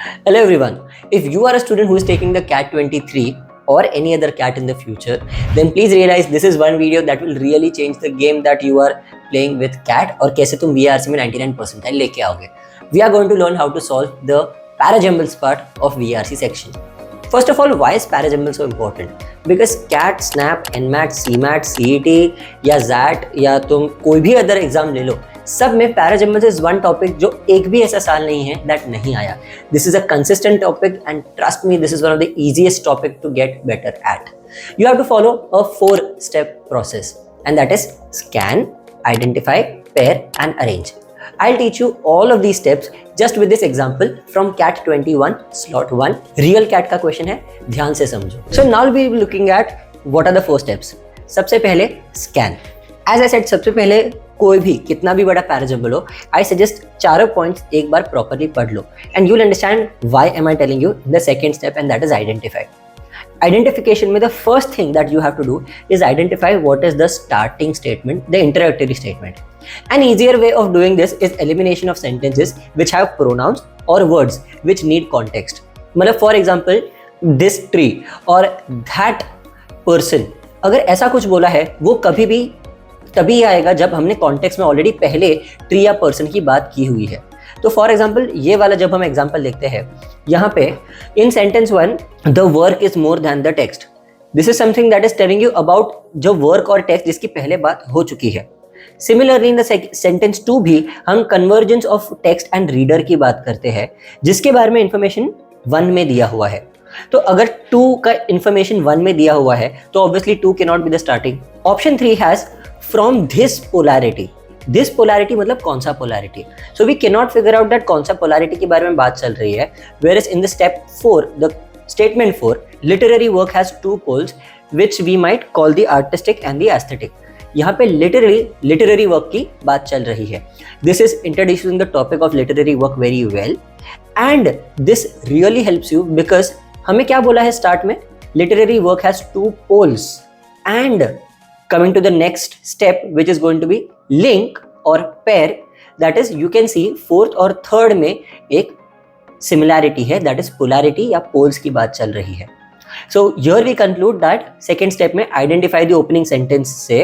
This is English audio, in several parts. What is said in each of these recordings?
Hello everyone. If you are a student who is taking the CAT 23 or any other CAT in the future, then please realize this is one video that will really change the game that you are playing with CAT और कैसे तुम VRC में 99 percentile लेके आओगे. We are going to learn how to solve the parajumbles part of VRC section. First of all, why is parajumble so important? Because CAT, SNAP, NMAT, CMAT, CET या ZAT या तुम कोई भी other exam ले लो, सब में parajumbles is one topic जो एक भी ऐसा साल नहीं है दैट नहीं आया. This is a consistent topic and trust me, this is one of the easiest topic to get better at. You have to follow a 4-step process and that is scan, identify, pair and arrange. I'll teach you all of these steps just with this example from CAT 21 slot 1. Real CAT का question है, ध्यान से समझो. So now we will be looking at what are the 4 steps. सबसे पहले scan. As I said, सबसे पहले कोई भी कितना भी बड़ा पैराजम्बल हो, I suggest चारों पॉइंट्स एक बार प्रॉपरली पढ़ लो and you'll understand why am I telling you the second step, and that is identify. Identification में the first thing that you have to do is identify what is the starting statement, the introductory statement. An easier way of doing this is elimination of sentences which have pronouns or words which need context. मतलब for example, this tree और that person, अगर ऐसा कुछ बोला है वो कभी भी तभी आएगा जब हमने कॉन्टेक्स्ट में ऑलरेडी पहले ट्री या पर्सन की बात की हुई है. तो फॉर एग्जाम्पल ये वाला जब हम एग्जाम्पल देखते हैं, यहाँ पे in sentence 1 the work is more than the text. This is something that is telling you about जो वर्क और टेक्स्ट जिसकी पहले बात हो चुकी है. सिमिलरली इन द सेंटेंस 2 भी हम convergence of text and reader की बात करते हैं जिसके बारे में इंफॉर्मेशन 1 में दिया हुआ है. तो अगर 2 का इंफॉर्मेशन 1 में दिया हुआ है तो obviously 2 can not be the starting. Option 3 has from this polarity. This polarity मतलब कौन सा polarity. So we can not figure out that कौन सा पोलैरिटी के बारे में बात चल रही है. Where is in the step 4, the statement 4, literary work has 2 poles which we might call the artistic and the aesthetic. यहाँ पे लिटरेरी वर्क की बात चल रही है. This is introducing the topic of literary work very well and this really helps you because हमें क्या बोला है स्टार्ट में, literary work has 2 poles. And coming to the next step which is going to be link or pair, that is you can see 4th और 3rd में एक similarity है, that is polarity या poles की बात चल रही है. So here we conclude that second step में identify the opening sentence से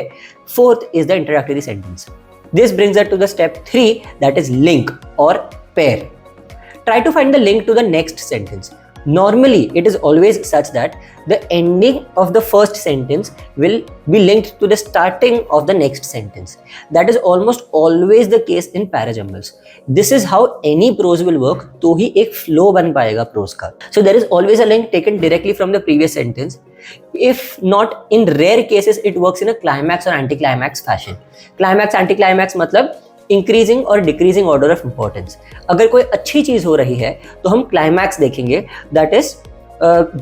4th is the introductory sentence. This brings us to the step 3, that is link or pair. Try to find the link to the next sentence. Normally it is always such that the ending of the first sentence will be linked to the starting of the next sentence. That is almost always the case in parajumbles. This is how any prose will work. तो ही एक flow बन पाएगा prose का. So there is always a link taken directly from the previous sentence. If not, in rare cases it works in a climax or anticlimax fashion. Climax anticlimax मतलब increasing और decreasing order of importance. अगर कोई अच्छी चीज हो रही है तो हम क्लाइमैक्स देखेंगे. दैट इज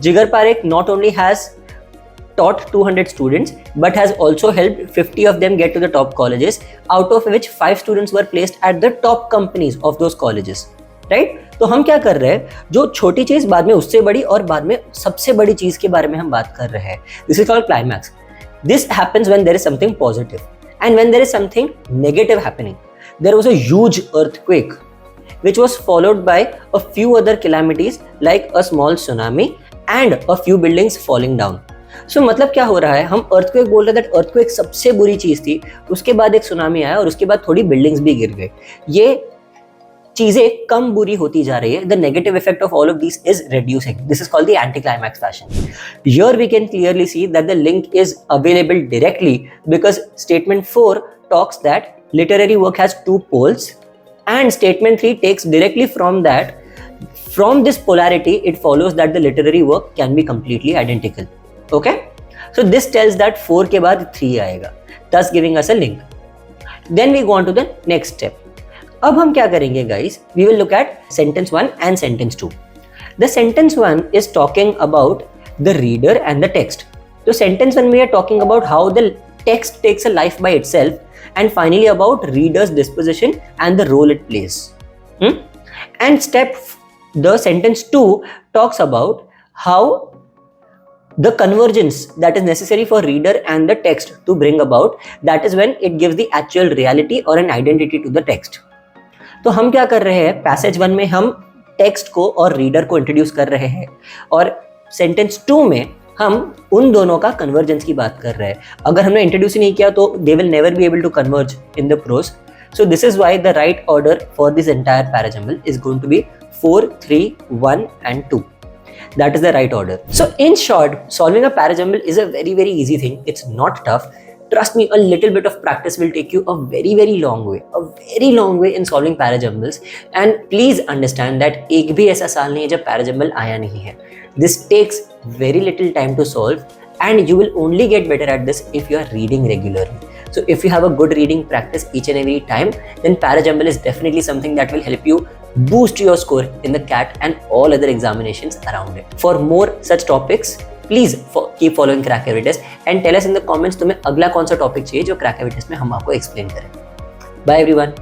जिगर Parekh not only has taught 200 students but has also helped 50 of them get to the top colleges, out of which 5 students were placed at the top companies of those colleges. Right? तो हम क्या कर रहे हैं, जो छोटी चीज बाद में उससे बड़ी और बाद में सबसे बड़ी चीज के बारे में हम बात कर रहे हैं. This is called climax. This happens when there is something positive and when there is something negative happening. There was a huge earthquake which was followed by a few other calamities like a small tsunami and a few buildings falling down. So मतलब क्या हो रहा है, हम earthquake बोल रहे हैं, that earthquake सबसे बुरी चीज थी, उसके बाद एक सुनामी आया और उसके बाद थोड़ी buildings भी गिर गए. ये चीजें कम बुरी होती जा रही है. The negative effect of all of these is reducing. This is called the anticlimax fashion. Here we can clearly see that the link is available directly because statement 4 talks that literary work has 2 poles and statement 3 takes directly from that. From this polarity it follows that the literary work can be completely identical. Okay, so this tells that 4 के बाद 3 आएगा, thus giving us a link. Then we go on to the next step. अब हम क्या करेंगे guys, we will look at sentence 1 and sentence 2. The sentence 1 is talking about the reader and the text. So sentence 1 we are talking about how the text takes a life by itself, and finally about reader's disposition and the role it plays. And the sentence 2 talks about how the convergence that is necessary for reader and the text to bring about, that is when it gives the actual reality or an identity to the text. तो हम क्या कर रहे हैं, passage 1 में हम text को और रीडर को इंट्रोड्यूस कर रहे हैं, और सेंटेंस 2 में हम उन दोनों का कन्वर्जेंस की बात कर रहे हैं। अगर हमने इंट्रोड्यूस ही नहीं किया तो they will never be able to converge in the prose. So this is why the right order for this entire parajumble is going to be 4, 3, 1 and 2. That is the right order. So in short, solving a parajumble is a very, very easy thing. It's not tough. Trust me, a little bit of practice will take you a very, very long way. A very long way in solving parajumbles. And please understand that एक भी ऐसा साल नहीं है जब parajumble आया नहीं है. This takes very little time to solve, and you will only get better at this if you are reading regularly. So if you have a good reading practice each and every time, then parajumble is definitely something that will help you boost your score in the CAT and all other examinations around it. For more such topics, please keep following Crack Every Test and tell us in the comments तुम्हें अगला कौन सा topic चाहिए जो Crack Every Test में हम आपको explain करें. Bye everyone.